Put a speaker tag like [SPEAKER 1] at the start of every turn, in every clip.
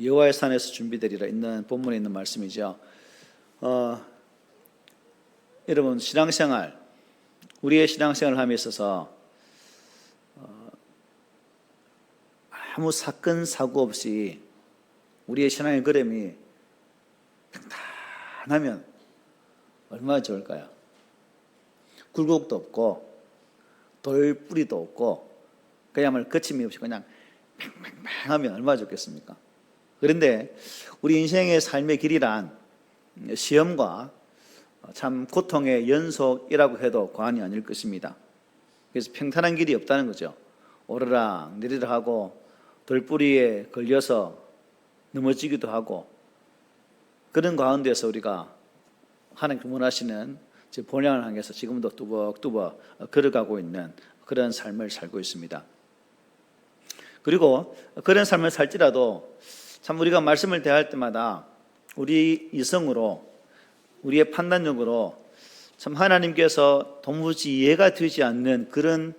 [SPEAKER 1] 여호와의 산에서 준비되리라 있는 본문에 있는 말씀이죠. 여러분 신앙생활, 우리의 신앙생활을 함에 있어서 아무 사건 사고 없이 우리의 신앙의 걸음이 평탄하면 얼마나 좋을까요? 굴곡도 없고 돌뿌리도 없고 그야말로 거침이 없이 그냥 팽팽하면 얼마나 좋겠습니까? 그런데 우리 인생의 삶의 길이란 시험과 참 고통의 연속이라고 해도 과언이 아닐 것입니다. 그래서 평탄한 길이 없다는 거죠. 오르락 내리락 하고 돌뿌리에 걸려서 넘어지기도 하고 그런 가운데서 우리가 하나님께 원하시는 본향을 향해서 지금도 뚜벅뚜벅 걸어가고 있는 그런 삶을 살고 있습니다. 그리고 그런 삶을 살지라도 참 우리가 말씀을 대할 때마다 우리 이성으로 우리의 판단력으로 참 하나님께서 도무지 이해가 되지 않는 그런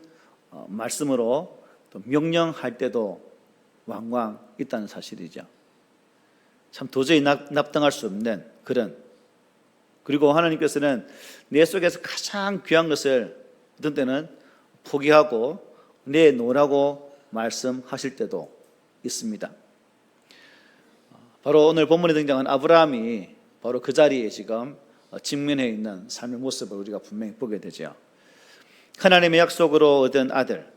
[SPEAKER 1] 말씀으로 또 명령할 때도 왕왕 있다는 사실이죠. 참 도저히 납득할 수 없는 그런, 그리고 하나님께서는 내 속에서 가장 귀한 것을 어떤 때는 포기하고 내놓으라고 말씀하실 때도 있습니다. 바로 오늘 본문에 등장한 아브라함이 바로 그 자리에 지금 직면해 있는 삶의 모습을 우리가 분명히 보게 되죠. 하나님의 약속으로 얻은 아들,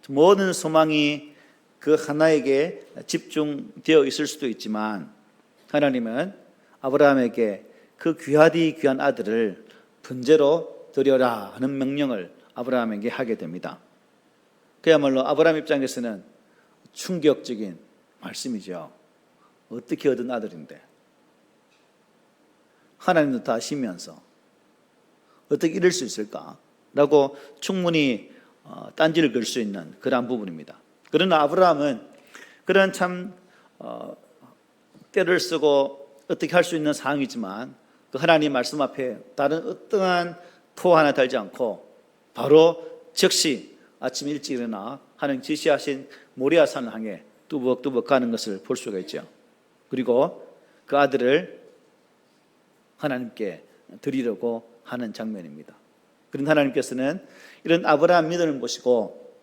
[SPEAKER 1] 모든 소망이 그 하나에게 집중되어 있을 수도 있지만 하나님은 아브라함에게 그 귀하디 귀한 아들을 번제로 드려라 하는 명령을 아브라함에게 하게 됩니다. 그야말로 아브라함 입장에서는 충격적인 말씀이죠. 어떻게 얻은 아들인데 하나님도 다 아시면서 어떻게 이럴 수 있을까라고 충분히 딴지를 걸 수 있는 그러한 부분입니다. 그러나 아브라함은 그런 참 때를 쓰고 어떻게 할 수 있는 상황이지만 그 하나님 말씀 앞에 다른 어떠한 토 하나 달지 않고 바로 즉시 아침 일찍 일어나 하나님 지시하신 모리아산을 향해 뚜벅뚜벅 가는 것을 볼 수가 있죠. 그리고 그 아들을 하나님께 드리려고 하는 장면입니다. 그런데 하나님께서는 이런 아브라함 믿음을 보시고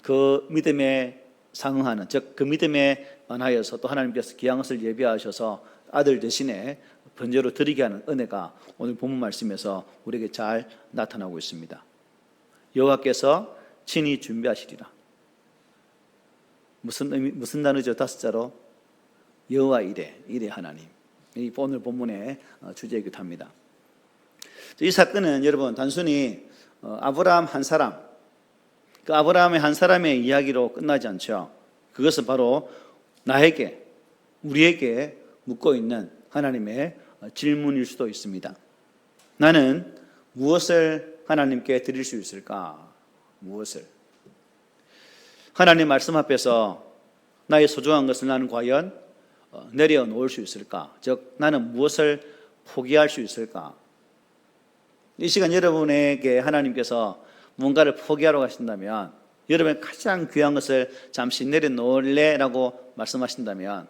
[SPEAKER 1] 그 믿음에 상응하는, 즉 그 믿음에 반하여서 또 하나님께서 귀한 것을 예비하셔서 아들 대신에 번제로 드리게 하는 은혜가 오늘 본문 말씀에서 우리에게 잘 나타나고 있습니다. 여호와께서 친히 준비하시리라. 무슨 단어죠? 5자로 여호와 이레 하나님. 이 오늘 본문의 주제이기도 합니다. 이 사건은 여러분 단순히 아브라함 한 사람, 그 아브라함의 한 사람의 이야기로 끝나지 않죠. 그것은 바로 나에게, 우리에게 묻고 있는 하나님의 질문일 수도 있습니다. 나는 무엇을 하나님께 드릴 수 있을까? 무엇을? 하나님 말씀 앞에서 나의 소중한 것을 나는 과연 내려놓을 수 있을까? 즉 나는 무엇을 포기할 수 있을까? 이 시간 여러분에게 하나님께서 뭔가를 포기하라고 하신다면, 여러분의 가장 귀한 것을 잠시 내려놓을래? 라고 말씀하신다면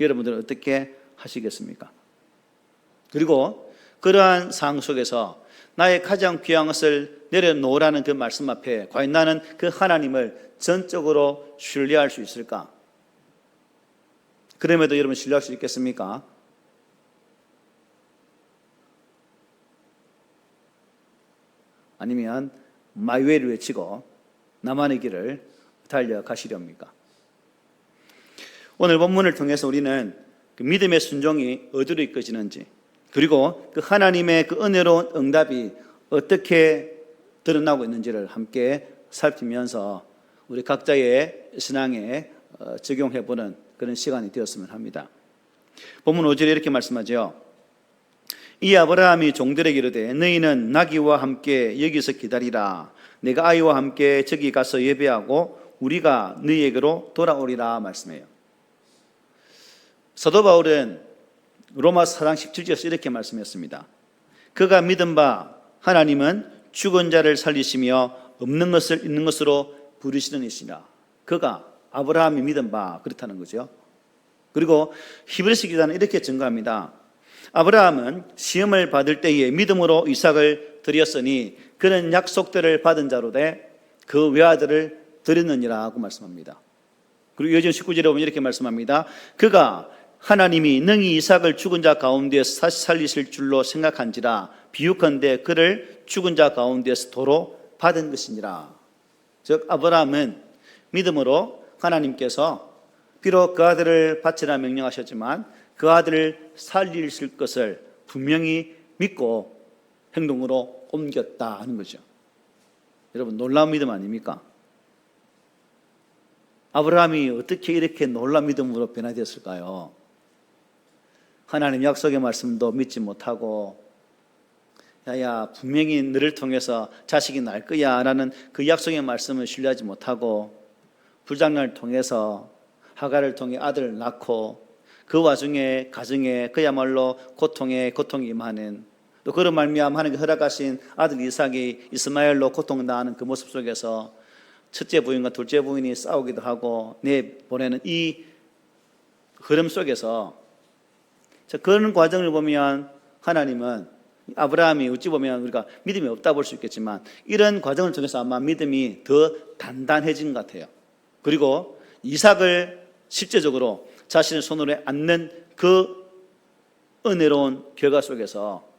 [SPEAKER 1] 여러분들은 어떻게 하시겠습니까? 그리고 그러한 상황 속에서 나의 가장 귀한 것을 내려놓으라는 그 말씀 앞에 과연 나는 그 하나님을 전적으로 신뢰할 수 있을까? 그럼에도 여러분 신뢰할 수 있겠습니까? 아니면 마이웨이를 외치고 나만의 길을 달려가시렵니까? 오늘 본문을 통해서 우리는 그 믿음의 순종이 어디로 이끌어지는지, 그리고 그 하나님의 그 은혜로운 응답이 어떻게 드러나고 있는지를 함께 살피면서 우리 각자의 신앙에 적용해보는 그런 시간이 되었으면 합니다. 본문 5절에 이렇게 말씀하죠. 이 아브라함이 종들에게 이르되 너희는 나귀와 함께 여기서 기다리라. 내가 아이와 함께 저기 가서 예배하고 우리가 너희에게로 돌아오리라 말씀해요. 사도 바울은 로마서 4장 17절에서 이렇게 말씀했습니다. 그가 믿은 바 하나님은 죽은 자를 살리시며 없는 것을 있는 것으로 부르시는 이시라. 그가 아브라함이 믿은 바 그렇다는 거죠. 그리고 히브리서 기자는 이렇게 증거합니다. 아브라함은 시험을 받을 때에 믿음으로 이삭을 드렸으니 그는 약속들을 받은 자로 돼 그 외아들을 드렸느니라고 말씀합니다. 그리고 이어진 19절에 보면 이렇게 말씀합니다. 그가 하나님이 능히 이삭을 죽은 자 가운데서 다시 살리실 줄로 생각한지라 비유컨대 그를 죽은 자 가운데서 도로 받은 것이니라. 즉 아브라함은 믿음으로 하나님께서 비록 그 아들을 바치라 명령하셨지만 그 아들을 살리실 것을 분명히 믿고 행동으로 옮겼다 하는 거죠. 여러분 놀라운 믿음 아닙니까? 아브라함이 어떻게 이렇게 놀라운 믿음으로 변화되었을까요? 하나님 약속의 말씀도 믿지 못하고 야야 분명히 너를 통해서 자식이 날 거야 라는 그 약속의 말씀을 신뢰하지 못하고 불장난을 통해서 하갈을 통해 아들을 낳고 그 와중에 가정에 그야말로 고통이 임하는 또 그런 말미암아 하나님께 허락하신 아들 이삭이 이스마엘로 고통을 당하는 그 모습 속에서 첫째 부인과 둘째 부인이 싸우기도 하고 내보내는 이 흐름 속에서 그런 과정을 보면 하나님은 아브라함이 어찌 보면 우리가 믿음이 없다 볼 수 있겠지만 이런 과정을 통해서 아마 믿음이 더 단단해진 것 같아요. 그리고 이삭을 실제적으로 자신의 손으로 안는 그 은혜로운 결과 속에서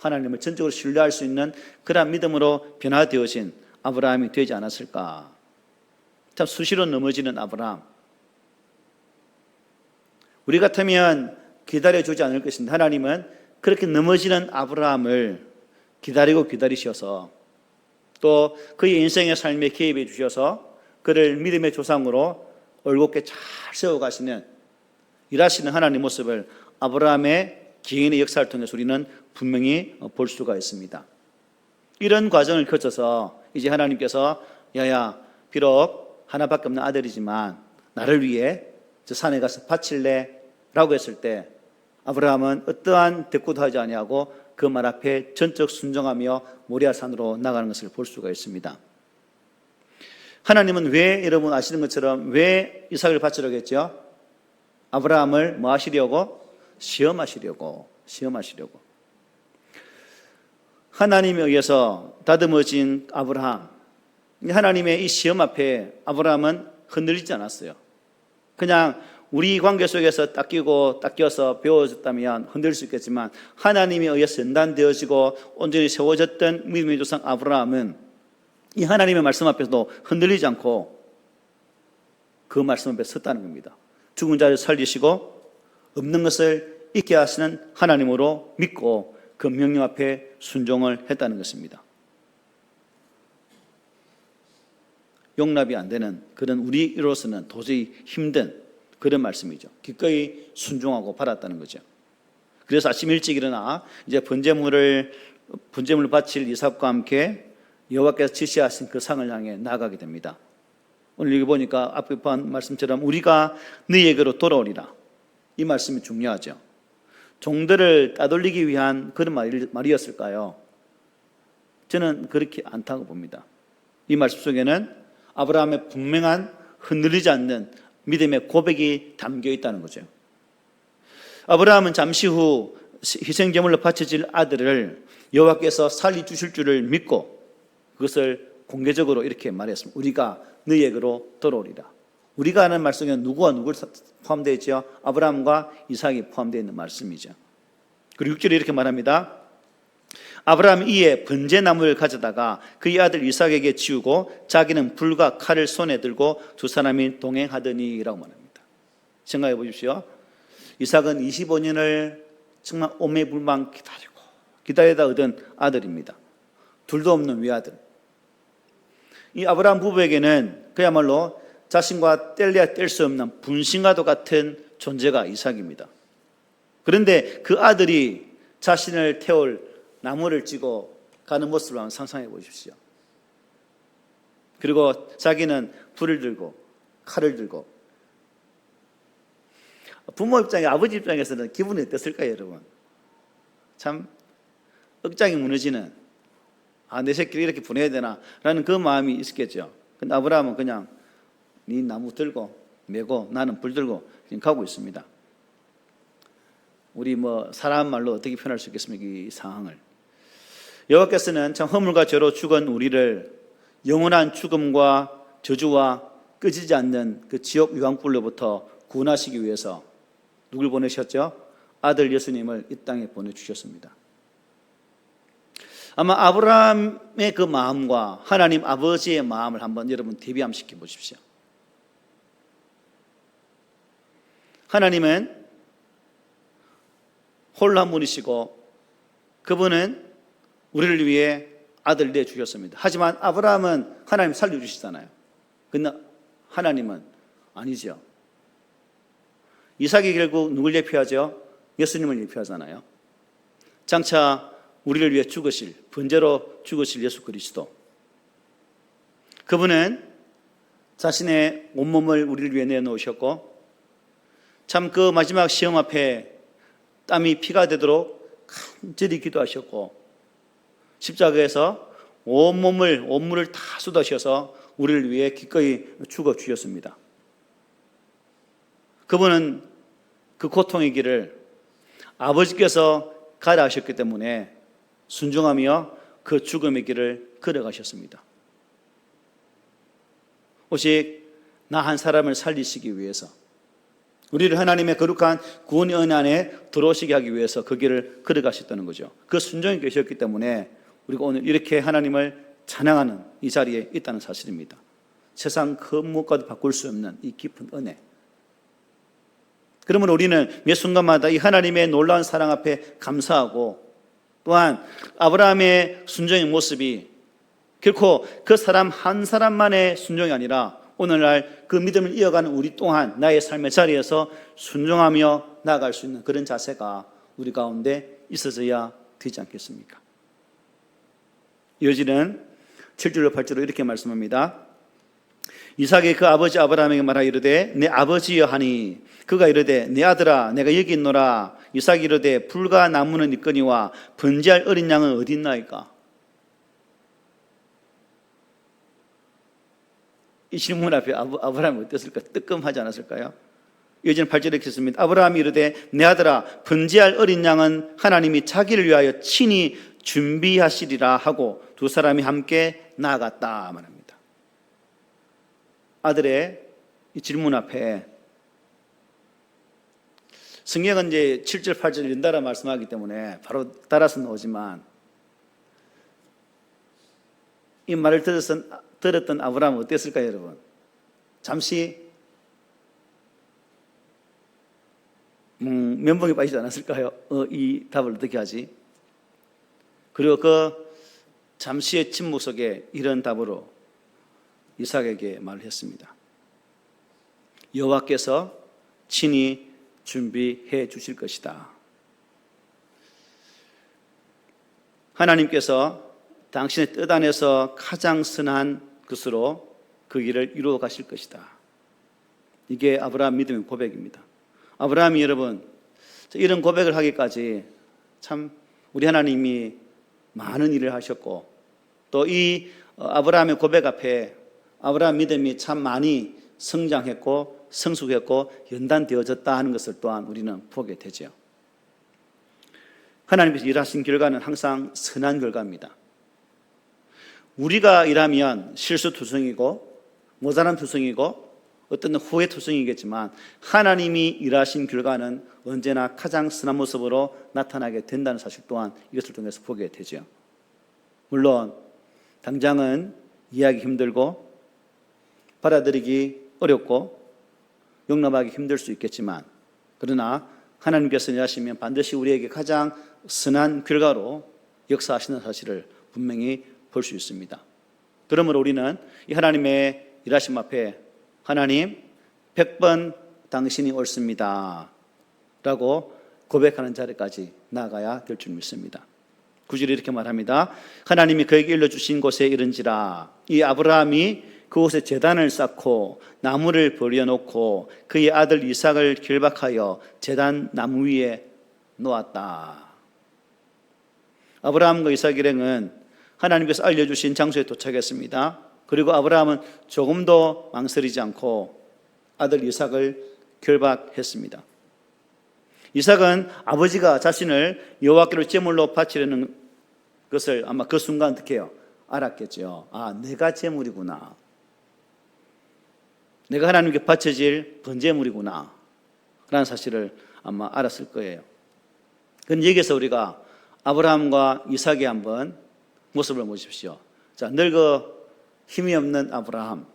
[SPEAKER 1] 하나님을 전적으로 신뢰할 수 있는 그러한 믿음으로 변화되어진 아브라함이 되지 않았을까. 참 수시로 넘어지는 아브라함. 우리 같으면 기다려주지 않을 것인데 하나님은 그렇게 넘어지는 아브라함을 기다리셔서 또 그의 인생의 삶에 개입해 주셔서 그를 믿음의 조상으로 올곧게 잘 세워가시는 일하시는 하나님의 모습을 아브라함의 개인의 역사를 통해서 우리는 분명히 볼 수가 있습니다. 이런 과정을 거쳐서 이제 하나님께서 야야 비록 하나밖에 없는 아들이지만 나를 위해 저 산에 가서 바칠래? 라고 했을 때 아브라함은 어떠한 대꾸도 하지 아니하고 그 말 앞에 전적 순종하며 모리아산으로 나가는 것을 볼 수가 있습니다. 하나님은 왜 여러분 아시는 것처럼 왜 이삭을 바치려고 했죠? 아브라함을 뭐 하시려고? 시험하시려고. 하나님에 의해서 다듬어진 아브라함. 하나님의 이 시험 앞에 아브라함은 흔들리지 않았어요. 그냥 우리 관계 속에서 닦여서 배워졌다면 흔들릴 수 있겠지만 하나님에 의해서 연단되어지고 온전히 세워졌던 믿음의 조상 아브라함은 이 하나님의 말씀 앞에서도 흔들리지 않고 그 말씀 앞에 섰다는 겁니다. 죽은 자를 살리시고 없는 것을 있게 하시는 하나님으로 믿고 그 명령 앞에 순종을 했다는 것입니다. 용납이 안 되는 그런 우리로서는 도저히 힘든 그런 말씀이죠. 기꺼이 순종하고 받았다는 거죠. 그래서 아침 일찍 일어나 이제 번제물을 바칠 이삭과 함께 여호와께서 지시하신 그 상을 향해 나아가게 됩니다. 오늘 여기 보니까 앞에 본 말씀처럼 우리가 너희에게로 돌아오리라. 이 말씀이 중요하죠. 종들을 따돌리기 위한 그런 말이었을까요? 저는 그렇게 않다고 봅니다. 이 말씀 속에는 아브라함의 분명한 흔들리지 않는 믿음의 고백이 담겨 있다는 거죠. 아브라함은 잠시 후 희생제물로 바쳐질 아들을 여호와께서 살려주실 줄을 믿고 그것을 공개적으로 이렇게 말했습니다. 우리가 너희에게로 돌아오리라. 우리가 하는 말 속에 누구와 누구를 포함되어 있죠? 아브라함과 이삭이 포함되어 있는 말씀이죠. 그리고 6절에 이렇게 말합니다. 아브라함이 이에 번제나무를 가져다가 그의 아들 이삭에게 지우고 자기는 불과 칼을 손에 들고 두 사람이 동행하더니 라고 말합니다. 생각해 보십시오. 이삭은 25년을 정말 오매불망 기다리다 얻은 아들입니다. 둘도 없는 외아들. 이 아브라함 부부에게는 그야말로 자신과 뗄래야 뗄 수 없는 분신과도 같은 존재가 이삭입니다. 그런데 그 아들이 자신을 태울 나무를 쥐고 가는 모습을 한번 상상해 보십시오. 그리고 자기는 불을 들고 칼을 들고 부모 입장에 아버지 입장에서는 기분이 어땠을까요, 여러분? 참 억장이 무너지는 내 새끼를 이렇게 보내야 되나 라는 그 마음이 있었겠죠. 근데 아브라함은 그냥 네 나무 들고 메고 나는 불 들고 지금 가고 있습니다. 우리 사람 말로 어떻게 표현할 수 있겠습니까? 이 상황을. 여호와께서는 참 허물과 죄로 죽은 우리를 영원한 죽음과 저주와 꺼지지 않는 그 지옥 유황불로부터 구원하시기 위해서 누굴 보내셨죠? 아들 예수님을 이 땅에 보내주셨습니다. 아마 아브라함의 그 마음과 하나님 아버지의 마음을 한번 여러분 대비함시켜 보십시오. 하나님은 홀로 한 분이시고 그분은 우리를 위해 아들을 내주셨습니다. 하지만 아브라함은 하나님 살려주시잖아요. 근데 하나님은 아니죠. 이삭이 결국 누굴 예표하죠? 예수님을 예표하잖아요. 장차 우리를 위해 죽으실, 번제로 죽으실 예수 그리스도. 그분은 자신의 온몸을 우리를 위해 내놓으셨고 참 그 마지막 시험 앞에 땀이 피가 되도록 간절히 기도하셨고 십자가에서 온물을 다 쏟아셔서 우리를 위해 기꺼이 죽어주셨습니다. 그분은 그 고통의 길을 아버지께서 가라 하셨기 때문에 순종하며 그 죽음의 길을 걸어가셨습니다. 오직 나 한 사람을 살리시기 위해서 우리를 하나님의 거룩한 구원의 은혜 안에 들어오시게 하기 위해서 그 길을 걸어가셨다는 거죠. 그 순종이 계셨기 때문에 우리가 오늘 이렇게 하나님을 찬양하는 이 자리에 있다는 사실입니다. 세상 그 무엇과도 바꿀 수 없는 이 깊은 은혜. 그러면 우리는 매 순간마다 이 하나님의 놀라운 사랑 앞에 감사하고 또한 아브라함의 순종의 모습이 결코 그 사람 한 사람만의 순종이 아니라 오늘날 그 믿음을 이어가는 우리 또한 나의 삶의 자리에서 순종하며 나아갈 수 있는 그런 자세가 우리 가운데 있어져야 되지 않겠습니까? 이어지는 7절로 8절로 이렇게 말씀합니다. 이삭이 그 아버지 아브라함에게 말하여 이르되 내 아버지여 하니 그가 이르되 내 아들아 내가 여기 있노라. 이삭이 이르되 불과 나무는 있거니와 번제할 어린 양은 어디 있나이까? 이 질문 앞에 아브라함이 어땠을까? 뜨끔하지 않았을까요? 이어지는 8절에 이렇게 있습니다. 아브라함이 이르되 내 아들아 번제할 어린 양은 하나님이 자기를 위하여 친히 준비하시리라 하고 두 사람이 함께 나아갔다 말합니다. 아들의 이 질문 앞에 성경은 이제 7절 8절 연달아 말씀하기 때문에 바로 따라서 나오지만 이 말을 들었던 아브라함은 어땠을까요, 여러분? 잠시 면봉에 빠지지 않았을까요? 이 답을 어떻게 하지? 그리고 그 잠시의 침묵 속에 이런 답으로 이삭에게 말을 했습니다. 여호와께서 친히 준비해 주실 것이다. 하나님께서 당신의 뜻 안에서 가장 선한 것으로 그 길을 이루어 가실 것이다. 이게 아브라함 믿음의 고백입니다. 아브라함이 여러분 이런 고백을 하기까지 참 우리 하나님이 많은 일을 하셨고 또 이 아브라함의 고백 앞에 아브라함 믿음이 참 많이 성장했고 성숙했고 연단되어졌다 하는 것을 또한 우리는 보게 되죠. 하나님께서 일하신 결과는 항상 선한 결과입니다. 우리가 일하면 실수투성이고 모자란 투성이고 어떤 후회 투성이겠지만 하나님이 일하신 결과는 언제나 가장 선한 모습으로 나타나게 된다는 사실 또한 이것을 통해서 보게 되죠. 물론 당장은 이해하기 힘들고 받아들이기 어렵고 용납하기 힘들 수 있겠지만 그러나 하나님께서 일하시면 반드시 우리에게 가장 선한 결과로 역사하시는 사실을 분명히 볼 수 있습니다. 그러므로 우리는 이 하나님의 일하심 앞에 하나님 100번 당신이 옳습니다 라고 고백하는 자리까지 나아가야 될 줄 믿습니다. 9절에 이렇게 말합니다. 하나님이 그에게 일러주신 곳에 이른지라. 이 아브라함이 그곳에 제단을 쌓고 나무를 버려놓고 그의 아들 이삭을 결박하여 제단 나무 위에 놓았다. 아브라함과 이삭 일행은 하나님께서 알려주신 장소에 도착했습니다. 그리고 아브라함은 조금도 망설이지 않고 아들 이삭을 결박했습니다. 이삭은 아버지가 자신을 여호와께로 제물로 바치려는 것을 아마 그 순간 어떻게 해요? 알았겠죠. 아, 내가 제물이구나. 내가 하나님께 바쳐질 번제물이구나 라는 사실을 아마 알았을 거예요. 그런데 여기서 우리가 아브라함과 이삭의 한번 모습을 보십시오. 자, 늙어 힘이 없는 아브라함,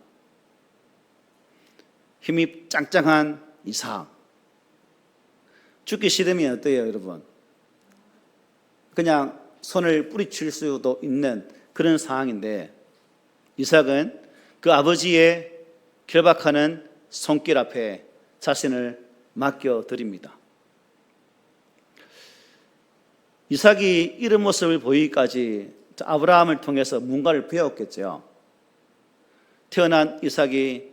[SPEAKER 1] 힘이 짱짱한 이삭. 죽기 싫으면 어때요, 여러분? 그냥 손을 뿌리칠 수도 있는 그런 상황인데, 이삭은 그 아버지의 결박하는 손길 앞에 자신을 맡겨드립니다. 이삭이 이런 모습을 보이기까지 아브라함을 통해서 뭔가를 배웠겠죠. 태어난 이삭이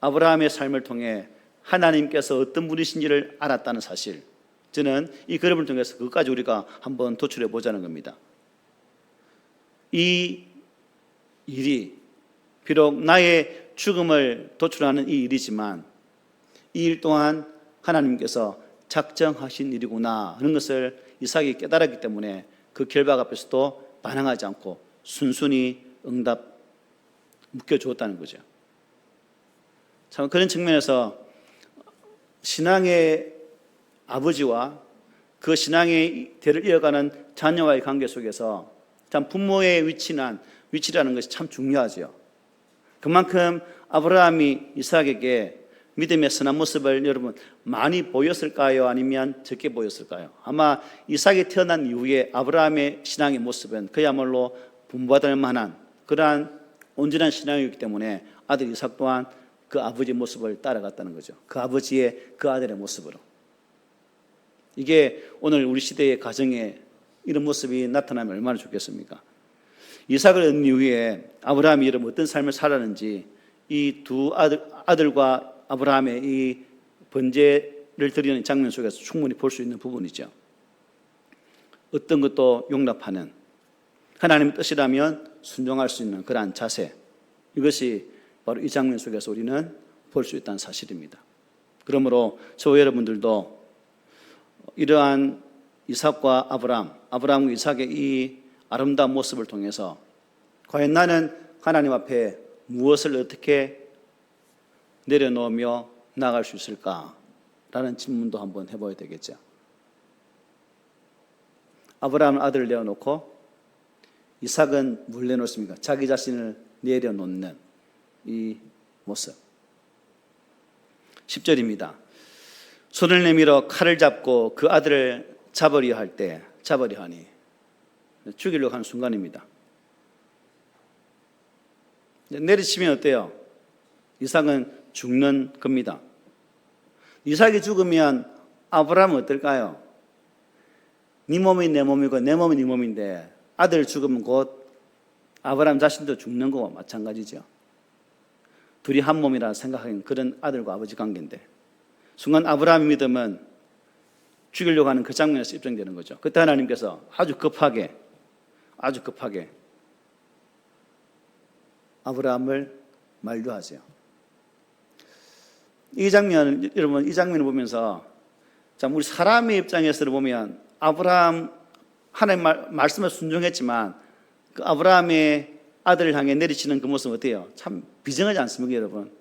[SPEAKER 1] 아브라함의 삶을 통해 하나님께서 어떤 분이신지를 알았다는 사실, 저는 이 그림을 통해서 그것까지 우리가 한번 도출해 보자는 겁니다. 이 일이 비록 나의 죽음을 도출하는 이 일이지만 이 일 또한 하나님께서 작정하신 일이구나 하는 것을 이삭이 깨달았기 때문에 그 결박 앞에서도 반항하지 않고 순순히 응답 묶여주었다는 거죠. 참 그런 측면에서 신앙의 아버지와 그 신앙의 대를 이어가는 자녀와의 관계 속에서 참 부모의 위치라는 것이 참 중요하죠. 그만큼 아브라함이 이삭에게 믿음의 선한 모습을 여러분 많이 보였을까요? 아니면 적게 보였을까요? 아마 이삭이 태어난 이후에 아브라함의 신앙의 모습은 그야말로 본받을 만한 그러한 온전한 신앙이기 때문에 아들 이삭 또한 그 아버지의 모습을 따라갔다는 거죠. 그 아버지의 그 아들의 모습으로. 이게 오늘 우리 시대의 가정에 이런 모습이 나타나면 얼마나 좋겠습니까? 이삭을 얻은 이후에 아브라함이 여러분 어떤 삶을 살았는지 이 두 아들과 아브라함의 이 번제를 드리는 장면 속에서 충분히 볼 수 있는 부분이죠. 어떤 것도 용납하는, 하나님의 뜻이라면 순종할 수 있는 그러한 자세, 이것이 바로 이 장면 속에서 우리는 볼 수 있다는 사실입니다. 그러므로 저와 여러분들도 이러한 이삭과 아브라함과 이삭의 이 아름다운 모습을 통해서 과연 나는 하나님 앞에 무엇을 어떻게 내려놓으며 나아갈 수 있을까라는 질문도 한번 해봐야 되겠죠. 아브라함은 아들을 내어놓고 이삭은 뭘 내놓습니까? 자기 자신을 내려놓는 이 모습. 10절입니다. 손을 내밀어 칼을 잡고 그 아들을 잡으려 하니 죽이려고 하는 순간입니다. 내리치면 어때요? 이삭은 죽는 겁니다. 이삭이 죽으면 아브라함은 어떨까요? 네 몸이 내 몸이고 내 몸이 네 몸인데 아들 죽으면 곧 아브라함 자신도 죽는 거와 마찬가지죠. 둘이 한 몸이라 생각하는 그런 아들과 아버지 관계인데 순간 아브라함의 믿음은 죽이려고 하는 그 장면에서 입증되는 거죠. 그때 하나님께서 아주 급하게 아브라함을 만류하세요. 이 장면을 보면서 참 우리 사람의 입장에서 보면 아브라함 하나님 말씀에 순종했지만 그 아브라함의 아들을 향해 내리치는 그 모습은 어때요? 참 비정하지 않습니까, 여러분?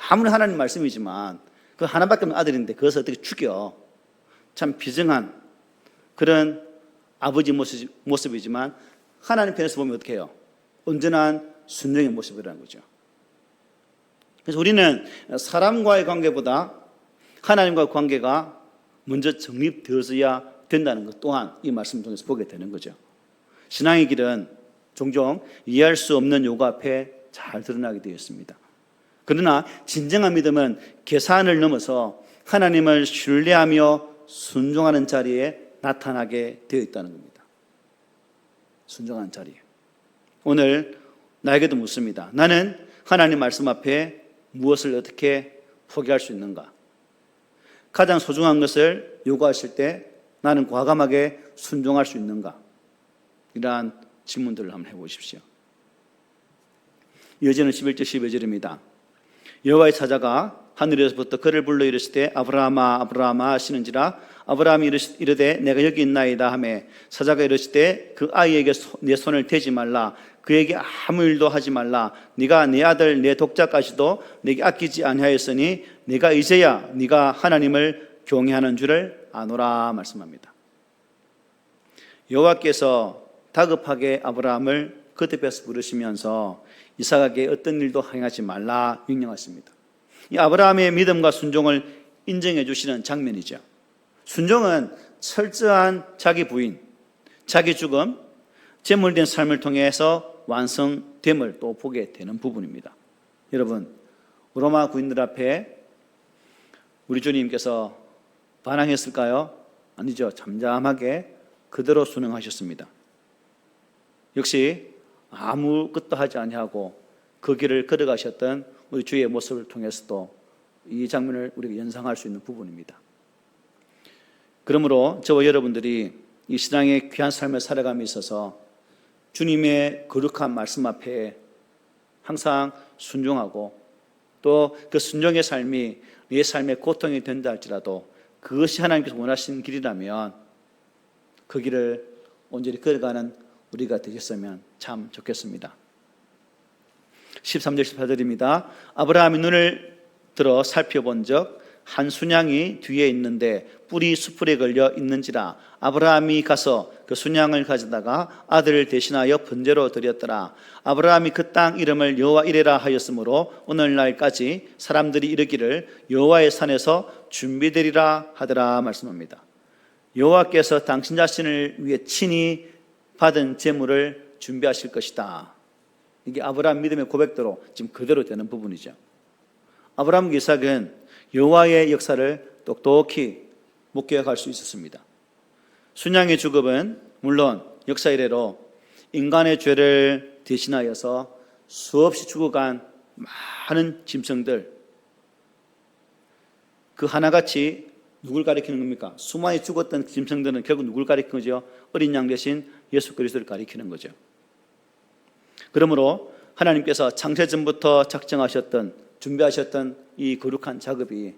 [SPEAKER 1] 아무리 하나님 말씀이지만 그 하나밖에 없는 아들인데 그것을 어떻게 죽여? 참 비정한 그런 아버지 모습이지만 하나님 편에서 보면 어떻게 해요? 온전한 순종의 모습이라는 거죠. 그래서 우리는 사람과의 관계보다 하나님과의 관계가 먼저 정립되어져야 된다는 것 또한 이 말씀 통해서 보게 되는 거죠. 신앙의 길은 종종 이해할 수 없는 요구 앞에 잘 드러나게 되어 있습니다. 그러나 진정한 믿음은 계산을 넘어서 하나님을 신뢰하며 순종하는 자리에 나타나게 되어 있다는 겁니다. 순종하는 자리에. 오늘 나에게도 묻습니다. 나는 하나님 말씀 앞에 무엇을 어떻게 포기할 수 있는가? 가장 소중한 것을 요구하실 때 나는 과감하게 순종할 수 있는가? 이러한 질문들을 한번 해보십시오. 이어지는 11절 12절입니다. 여호와의 사자가 하늘에서부터 그를 불러 이르시되 아브라함아 아브라함아 하시는지라 아브라함이 이르되 내가 여기 있나이다 하며 사자가 이르시되 그 아이에게 내 손을 대지 말라 그에게 아무 일도 하지 말라 네가 내 아들 내 독자까지도 내게 아끼지 아니하였으니 네가 이제야 네가 하나님을 경외하는 줄을 아노라 말씀합니다. 여호와께서 다급하게 아브라함을 거듭해서 부르시면서 이삭에게 어떤 일도 행하지 말라 명령하십니다. 이 아브라함의 믿음과 순종을 인정해 주시는 장면이죠. 순종은 철저한 자기 부인, 자기 죽음, 제물된 삶을 통해서 완성됨을 또 보게 되는 부분입니다. 여러분, 로마 군인들 앞에 우리 주님께서 반항했을까요? 아니죠. 잠잠하게 그대로 순응하셨습니다. 역시 아무것도 하지 아니하고 그 길을 걸어가셨던 우리 주의 모습을 통해서도 이 장면을 우리가 연상할 수 있는 부분입니다. 그러므로 저와 여러분들이 이 신앙의 귀한 삶을 살아감에 있어서 주님의 거룩한 말씀 앞에 항상 순종하고 또 그 순종의 삶이 내 삶의 고통이 된다 할지라도 그것이 하나님께서 원하시는 길이라면 그 길을 온전히 걸어가는 우리가 되셨으면 참 좋겠습니다. 13절 14절입니다. 아브라함이 눈을 들어 살펴본 적 한 순양이 뒤에 있는데 뿔이 수풀에 걸려 있는지라 아브라함이 가서 그 순양을 가져다가 아들을 대신하여 번제로 드렸더라. 아브라함이 그 땅 이름을 여호와 이레라 하였으므로 오늘날까지 사람들이 이르기를 여호와의 산에서 준비되리라 하더라 말씀합니다. 여호와께서 당신 자신을 위해 친히 받은 제물을 준비하실 것이다. 이게 아브라함 믿음의 고백대로 지금 그대로 되는 부분이죠. 아브라함과 이삭은 여호와의 역사를 똑똑히 목격할 수 있었습니다. 순양의 죽음은 물론 역사 이래로 인간의 죄를 대신하여서 수없이 죽어간 많은 짐승들, 그 하나같이 누굴 가리키는 겁니까? 수많이 죽었던 짐승들은 결국 누굴 가리키는 거죠? 어린 양 대신 예수 그리스도를 가리키는 거죠. 그러므로 하나님께서 창세전부터 작정하셨던 준비하셨던 이 거룩한 작업이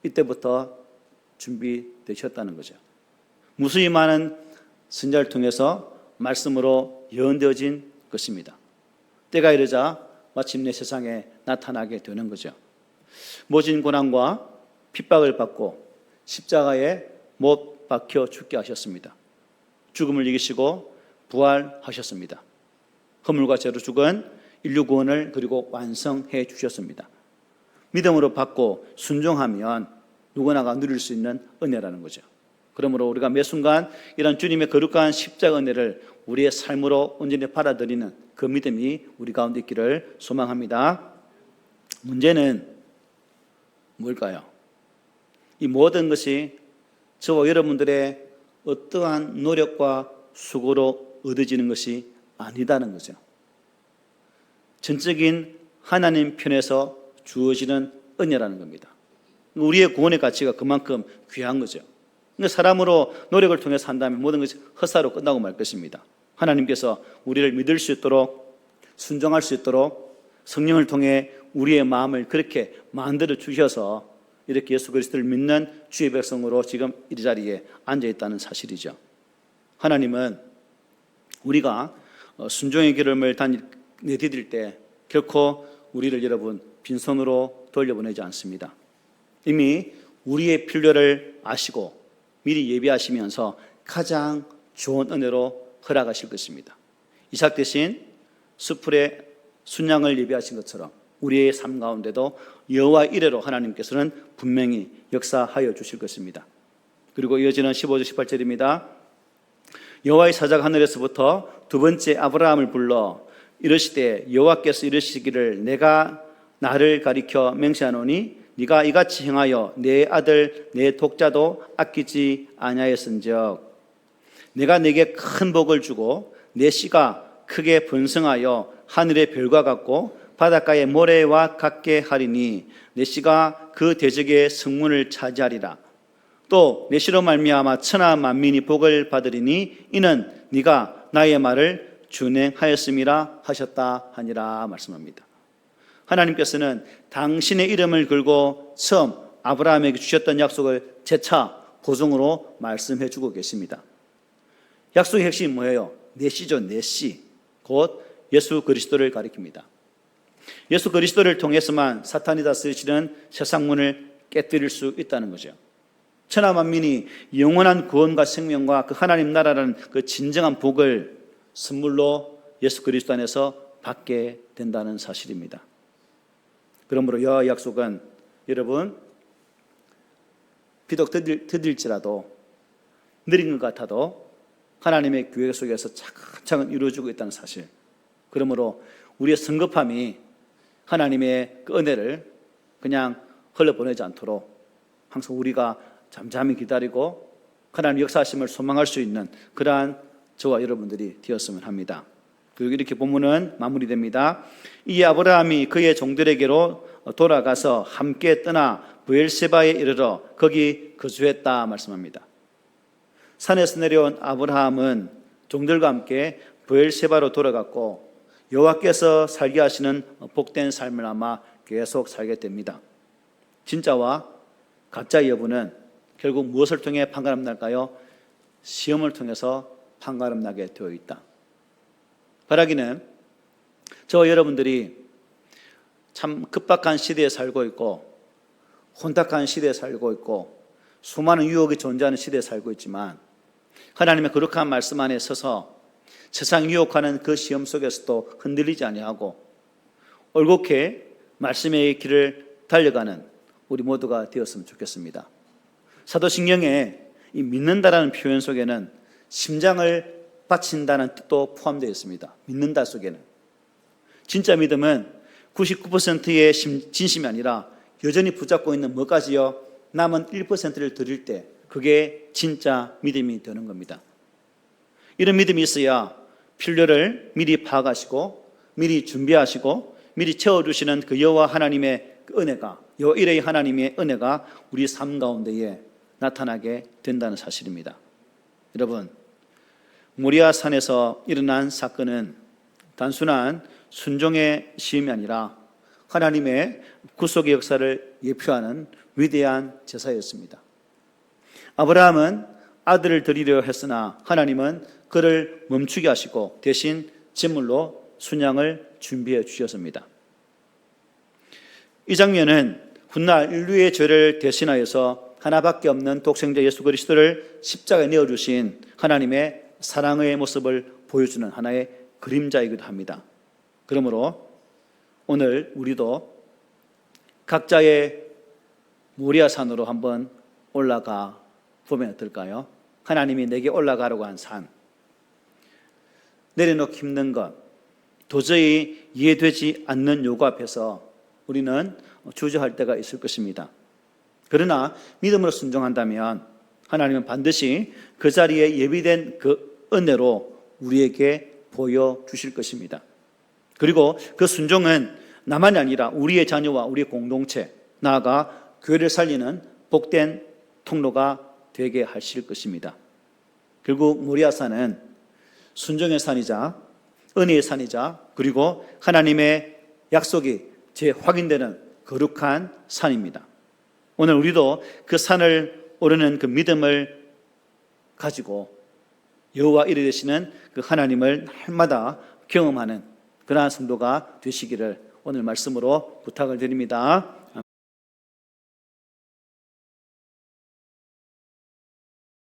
[SPEAKER 1] 이때부터 준비되셨다는 거죠. 무수히 많은 선자를 통해서 말씀으로 예언되어진 것입니다. 때가 이르자 마침내 세상에 나타나게 되는 거죠. 모진 고난과 핍박을 받고 십자가에 못 박혀 죽게 하셨습니다. 죽음을 이기시고 부활하셨습니다. 허물과 죄로 죽은 인류 구원을 그리고 완성해 주셨습니다. 믿음으로 받고 순종하면 누구나가 누릴 수 있는 은혜라는 거죠. 그러므로 우리가 매 순간 이런 주님의 거룩한 십자가 은혜를 우리의 삶으로 온전히 받아들이는 그 믿음이 우리 가운데 있기를 소망합니다. 문제는 뭘까요? 이 모든 것이 저와 여러분들의 어떠한 노력과 수고로 얻어지는 것이 아니다는 거죠. 전적인 하나님 편에서 주어지는 은혜라는 겁니다. 우리의 구원의 가치가 그만큼 귀한 거죠. 그러니까 사람으로 노력을 통해서 한다면 모든 것이 헛사로 끝나고 말 것입니다. 하나님께서 우리를 믿을 수 있도록 순종할 수 있도록 성령을 통해 우리의 마음을 그렇게 만들어 주셔서 이렇게 예수 그리스도를 믿는 주의 백성으로 지금 이 자리에 앉아 있다는 사실이죠. 하나님은 우리가 순종의 기름을 내디딜 때 결코 우리를 여러분 빈손으로 돌려보내지 않습니다. 이미 우리의 필요를 아시고 미리 예비하시면서 가장 좋은 은혜로 허락하실 것입니다. 이삭 대신 수풀에 순양을 예비하신 것처럼 우리의 삶 가운데도 여호와 이레로 하나님께서는 분명히 역사하여 주실 것입니다. 그리고 이어지는 15절 18절입니다. 여호와의 사자가 하늘에서부터 두 번째 아브라함을 불러 이르시되 여호와께서 이르시기를 내가 나를 가리켜 맹세하노니 네가 이같이 행하여 내 아들 내 독자도 아끼지 아니하였은즉 내가 네게 큰 복을 주고 내 씨가 크게 번성하여 하늘의 별과 같고 바닷가의 모래와 같게 하리니 내 씨가 그 대적의 성문을 차지하리라. 또 내 씨로 말미암아 천하 만민이 복을 받으리니 이는 네가 나의 말을 준행하였음이라 하셨다 하니라 말씀합니다. 하나님께서는 당신의 이름을 걸고 처음 아브라함에게 주셨던 약속을 재차 보증으로 말씀해 주고 계십니다. 약속의 핵심이 뭐예요? 내시죠, 내시. 곧 예수 그리스도를 가리킵니다. 예수 그리스도를 통해서만 사탄이 다스리시는 세상 문을 깨뜨릴 수 있다는 거죠. 천하 만민이 영원한 구원과 생명과 그 하나님 나라라는 그 진정한 복을 선물로 예수 그리스도 안에서 받게 된다는 사실입니다. 그러므로 여호와의 약속은 여러분 비록 더딜지라도 느린 것 같아도 하나님의 계획 속에서 차근차근 이루어지고 있다는 사실. 그러므로 우리의 성급함이 하나님의 그 은혜를 그냥 흘려보내지 않도록 항상 우리가 잠잠히 기다리고 하나님 역사하심을 소망할 수 있는 그러한 저와 여러분들이 되었으면 합니다. 그리고 이렇게 본문은 마무리됩니다. 이 아브라함이 그의 종들에게로 돌아가서 함께 떠나 브엘세바에 이르러 거기 거주했다 말씀합니다. 산에서 내려온 아브라함은 종들과 함께 브엘세바로 돌아갔고 여호와께서 살게 하시는 복된 삶을 아마 계속 살게 됩니다. 진짜와 가짜의 여부는 결국 무엇을 통해 판가름 날까요? 시험을 통해서 판가름 나게 되어 있다. 바라기는 저와 여러분들이 참 급박한 시대에 살고 있고 혼탁한 시대에 살고 있고 수많은 유혹이 존재하는 시대에 살고 있지만 하나님의 거룩한 말씀 안에 서서 세상 유혹하는 그 시험 속에서도 흔들리지 아니하고 올곧게 말씀의 길을 달려가는 우리 모두가 되었으면 좋겠습니다. 사도신경에 이 믿는다라는 표현 속에는 심장을 바친다는 뜻도 포함되어 있습니다. 믿는다 속에는. 진짜 믿음은 99%의 진심이 아니라 여전히 붙잡고 있는 뭐까지요? 남은 1%를 드릴 때 그게 진짜 믿음이 되는 겁니다. 이런 믿음이 있어야 필요를 미리 파악하시고 미리 준비하시고 미리 채워주시는 그 여호와 하나님의 그 은혜가, 여호와 이레의 하나님의 은혜가 우리 삶 가운데에 나타나게 된다는 사실입니다. 여러분, 모리아 산에서 일어난 사건은 단순한 순종의 시험이 아니라 하나님의 구속의 역사를 예표하는 위대한 제사였습니다. 아브라함은 아들을 드리려 했으나 하나님은 그를 멈추게 하시고 대신 제물로 순양을 준비해 주셨습니다. 이 장면은 훗날 인류의 죄를 대신하여서 하나밖에 없는 독생자 예수 그리스도를 십자가에 내어주신 하나님의 사랑의 모습을 보여주는 하나의 그림자이기도 합니다. 그러므로 오늘 우리도 각자의 모리아산으로 한번 올라가 보면 어떨까요? 하나님이 내게 올라가라고 한 산, 내려놓기 힘든 것, 도저히 이해되지 않는 요구 앞에서 우리는 주저할 때가 있을 것입니다. 그러나 믿음으로 순종한다면 하나님은 반드시 그 자리에 예비된 그 은혜로 우리에게 보여주실 것입니다. 그리고 그 순종은 나만이 아니라 우리의 자녀와 우리의 공동체, 나아가 교회를 살리는 복된 통로가 되게 하실 것입니다. 결국 모리아산은 순종의 산이자 은혜의 산이자 그리고 하나님의 약속이 재확인되는 거룩한 산입니다. 오늘 우리도 그 산을 오르는 그 믿음을 가지고 여호와 이레 되시는 그 하나님을 날마다 경험하는 그러한 성도가 되시기를 오늘 말씀으로 부탁을 드립니다.